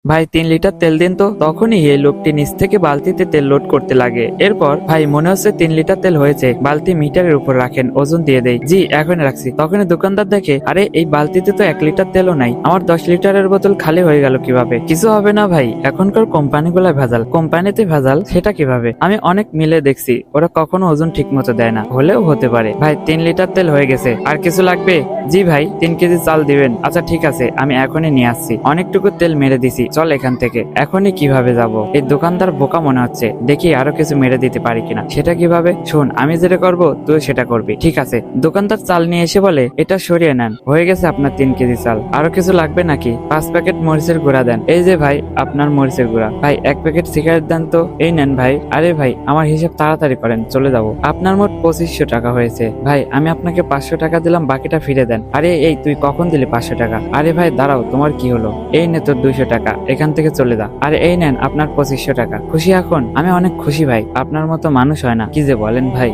ভাই 3 লিটার তেল দিন তো। তখনই এই লোকটি নিচ থেকে বালতিতে তেল লোড করতে লাগে। এরপর ভাই মনে হচ্ছে 3 লিটার তেল হয়েছে, বালতি মিটারের উপর রাখেন, ওজন দিয়ে দেয়। জি এখন রাখছি। তখনই দোকানদার দেখে আরে এই বালতিতে তো 1 লিটার তেলও নাই, আমার 10 লিটারের বোতল খালি হয়ে গেল কিভাবে? কিছু হবে না ভাই, এখনকার কোম্পানিগুলো ভেজাল। কোম্পানিতে ভেজাল সেটা কিভাবে? আমি অনেক মিলে দেখছি, ওরা কখনো ওজন ঠিক মতো দেয় না। হলেও হতে পারে। ভাই 3 লিটার তেল হয়ে গেছে, আর কিছু লাগবে? জি ভাই 3 কেজি চাল দিবেন। আচ্ছা ঠিক আছে, আমি এখনই নিয়ে আসছি। অনেকটুকু তেল মেরে দিছি, চল এখান থেকে। এখনই কিভাবে যাব? এই দোকানদার বোকা মনে হচ্ছে, দেখি আরো কিছু মেরে দিতে পারি কিনা। সেটা কিভাবে? শোন, আমি যেটা করবো তুই সেটা করবি, ঠিক আছে? দোকানদার চাল নিয়ে এসে বলে এটা সরিয়ে নেন, হয়ে গেছে আপনার 3 কেজি চাল। আরো কিছু লাগবে নাকি? 5 প্যাকেট মরিচের গুঁড়া দেন। এই যে ভাই আপনার মরিচের গুঁড়া। ভাই 1 প্যাকেট সিগারেট দেন তো। এই নেন ভাই। আরে ভাই আমার হিসাব তাড়াতাড়ি করেন, চলে যাব। আপনার মোট 2500 টাকা হয়েছে। ভাই আমি আপনাকে 500 টাকা দিলাম, বাকিটা ফিরে দেন। আরে এই তুই কখন দিলি 500 টাকা? আরে ভাই দাঁড়াও, তোমার কি হলো? এই নে তোর 200 টাকা, এখান থেকে চলে যা। আরে এই নেন আপনার 2500 টাকা। খুশি এখন? আমি অনেক খুশি ভাই, আপনার মতো মানুষ হয় না। কি যে বলেন ভাই।